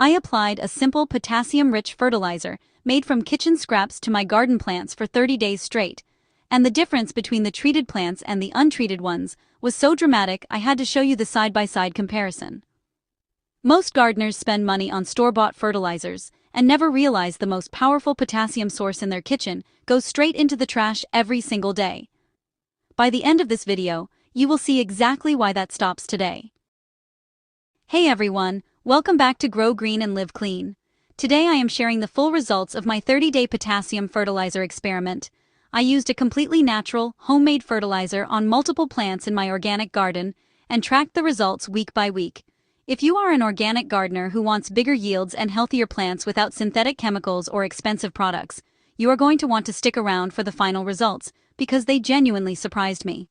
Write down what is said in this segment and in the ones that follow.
I applied a simple potassium-rich fertilizer made from kitchen scraps to my garden plants for 30 days straight, and the difference between the treated plants and the untreated ones was so dramatic I had to show you the side-by-side comparison. Most gardeners spend money on store-bought fertilizers and never realize the most powerful potassium source in their kitchen goes straight into the trash every single day. By the end of this video, you will see exactly why that stops today. Hey everyone, welcome back to Grow Green and Live Clean. Today I am sharing the full results of my 30-day potassium fertilizer experiment. I used a completely natural, homemade fertilizer on multiple plants in my organic garden and tracked the results week by week. If you are an organic gardener who wants bigger yields and healthier plants without synthetic chemicals or expensive products, you are going to want to stick around for the final results because they genuinely surprised me.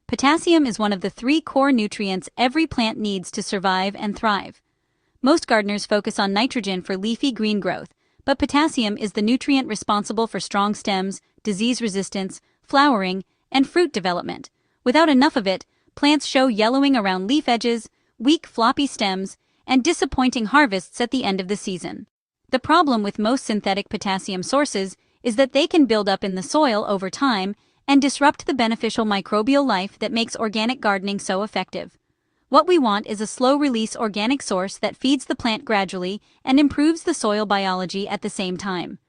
Potassium is one of the 3 core nutrients every plant needs to survive and thrive. Most gardeners focus on nitrogen for leafy green growth, but potassium is the nutrient responsible for strong stems, disease resistance, flowering, and fruit development. Without enough of it, plants show yellowing around leaf edges, weak floppy stems, and disappointing harvests at the end of the season. The problem with most synthetic potassium sources is that they can build up in the soil over time and disrupt the beneficial microbial life that makes organic gardening so effective. What we want is a slow-release organic source that feeds the plant gradually and improves the soil biology at the same time.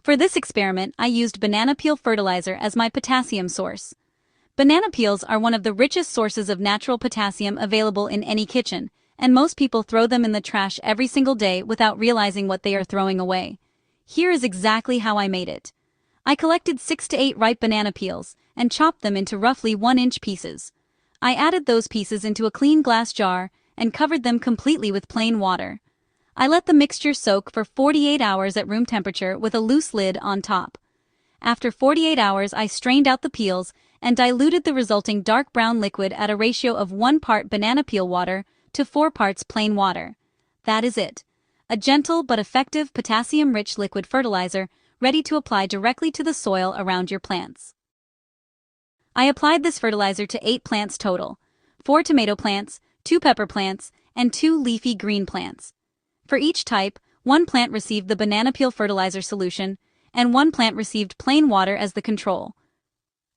For this experiment, I used banana peel fertilizer as my potassium source. Banana peels are one of the richest sources of natural potassium available in any kitchen, and most people throw them in the trash every single day without realizing what they are throwing away. Here is exactly how I made it. I collected 6 to 8 ripe banana peels and chopped them into roughly 1-inch pieces. I added those pieces into a clean glass jar and covered them completely with plain water. I let the mixture soak for 48 hours at room temperature with a loose lid on top. After 48 hours, I strained out the peels and diluted the resulting dark brown liquid at a ratio of 1 part banana peel water to 4 parts plain water. That is it. A gentle but effective potassium-rich liquid fertilizer ready to apply directly to the soil around your plants. I applied this fertilizer to 8 plants total, 4 tomato plants, 2 pepper plants, and 2 leafy green plants. For each type, 1 plant received the banana peel fertilizer solution, and 1 plant received plain water as the control.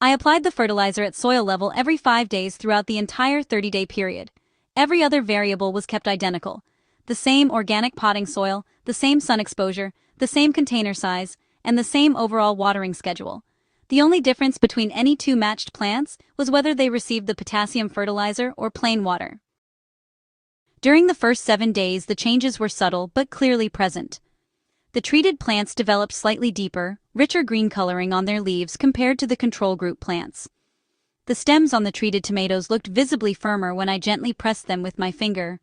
I applied the fertilizer at soil level every 5 days throughout the entire 30-day period. Every other variable was kept identical. The same organic potting soil, the same sun exposure, the same container size, and the same overall watering schedule. The only difference between any 2 matched plants was whether they received the potassium fertilizer or plain water. During the first 7 days, the changes were subtle but clearly present. The treated plants developed slightly deeper, richer green coloring on their leaves compared to the control group plants. The stems on the treated tomatoes looked visibly firmer when I gently pressed them with my finger.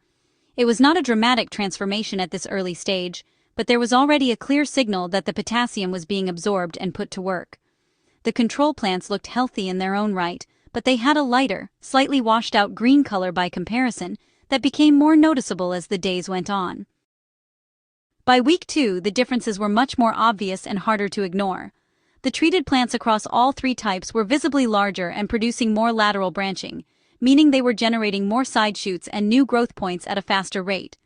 It was not a dramatic transformation at this early stage, but there was already a clear signal that the potassium was being absorbed and put to work. The control plants looked healthy in their own right, but they had a lighter, slightly washed-out green color by comparison that became more noticeable as the days went on. By week 2, the differences were much more obvious and harder to ignore. The treated plants across all 3 types were visibly larger and producing more lateral branching, meaning they were generating more side shoots and new growth points at a faster rate.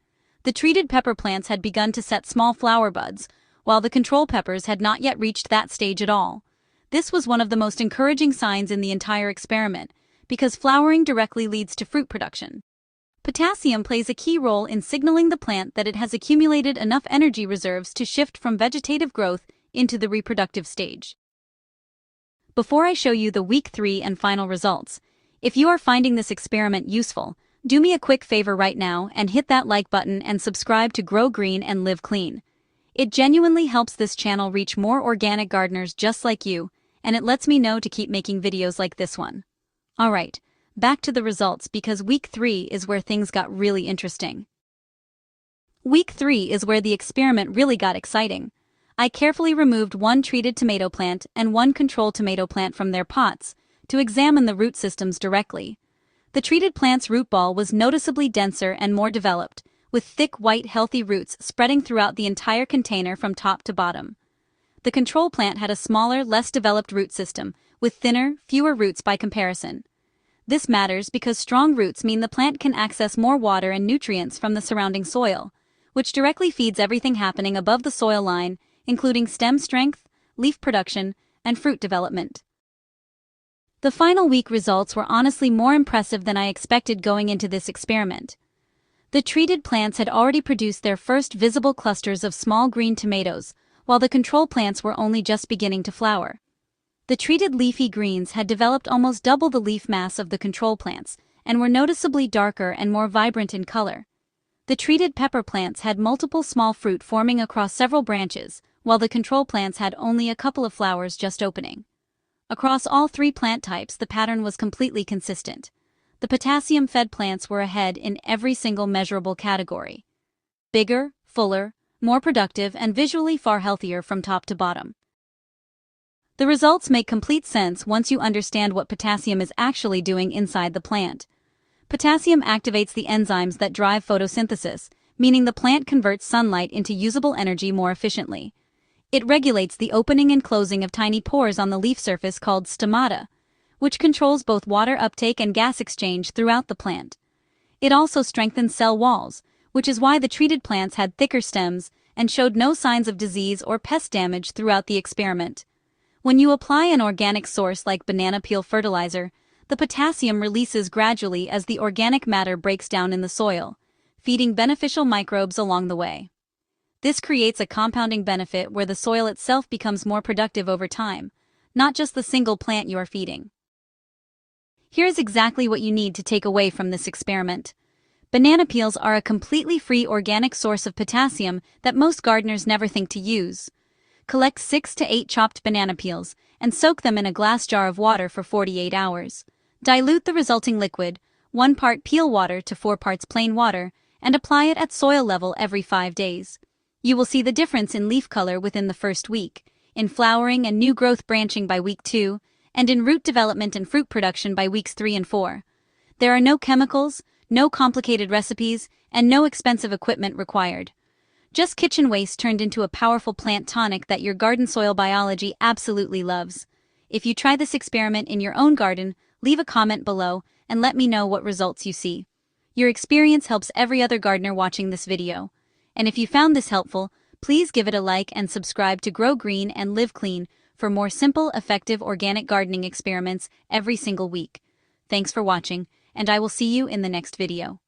The treated pepper plants had begun to set small flower buds, while the control peppers had not yet reached that stage at all. This was one of the most encouraging signs in the entire experiment, because flowering directly leads to fruit production. Potassium plays a key role in signaling the plant that it has accumulated enough energy reserves to shift from vegetative growth into the reproductive stage. Before I show you the week 3 and final results, if you are finding this experiment useful, do me a quick favor right now and hit that like button and subscribe to Grow Green and Live Clean. It genuinely helps this channel reach more organic gardeners just like you, and it lets me know to keep making videos like this one. Alright, back to the results because week 3 is where things got really interesting. Week 3 is where the experiment really got exciting. I carefully removed 1 treated tomato plant and 1 control tomato plant from their pots to examine the root systems directly. The treated plant's root ball was noticeably denser and more developed, with thick white healthy roots spreading throughout the entire container from top to bottom. The control plant had a smaller, less developed root system, with thinner, fewer roots by comparison. This matters because strong roots mean the plant can access more water and nutrients from the surrounding soil, which directly feeds everything happening above the soil line, including stem strength, leaf production, and fruit development. The final week results were honestly more impressive than I expected going into this experiment. The treated plants had already produced their first visible clusters of small green tomatoes, while the control plants were only just beginning to flower. The treated leafy greens had developed almost double the leaf mass of the control plants, and were noticeably darker and more vibrant in color. The treated pepper plants had multiple small fruit forming across several branches, while the control plants had only a couple of flowers just opening. Across all three plant types, the pattern was completely consistent. The potassium-fed plants were ahead in every single measurable category. Bigger, fuller, more productive, and visually far healthier from top to bottom. The results make complete sense once you understand what potassium is actually doing inside the plant. Potassium activates the enzymes that drive photosynthesis, meaning the plant converts sunlight into usable energy more efficiently. It regulates the opening and closing of tiny pores on the leaf surface called stomata, which controls both water uptake and gas exchange throughout the plant. It also strengthens cell walls, which is why the treated plants had thicker stems and showed no signs of disease or pest damage throughout the experiment. When you apply an organic source like banana peel fertilizer, the potassium releases gradually as the organic matter breaks down in the soil, feeding beneficial microbes along the way. This creates a compounding benefit where the soil itself becomes more productive over time, not just the single plant you are feeding. Here's exactly what you need to take away from this experiment. Banana peels are a completely free organic source of potassium that most gardeners never think to use. Collect 6 to 8 chopped banana peels and soak them in a glass jar of water for 48 hours. Dilute the resulting liquid, 1 part peel water to 4 parts plain water, and apply it at soil level every 5 days. You will see the difference in leaf color within the first week, in flowering and new growth branching by week 2, and in root development and fruit production by weeks 3 and 4. There are no chemicals, no complicated recipes, and no expensive equipment required. Just kitchen waste turned into a powerful plant tonic that your garden soil biology absolutely loves. If you try this experiment in your own garden, leave a comment below and let me know what results you see. Your experience helps every other gardener watching this video. And if you found this helpful, please give it a like and subscribe to Grow Green and Live Clean for more simple, effective organic gardening experiments every single week. Thanks for watching, and I will see you in the next video.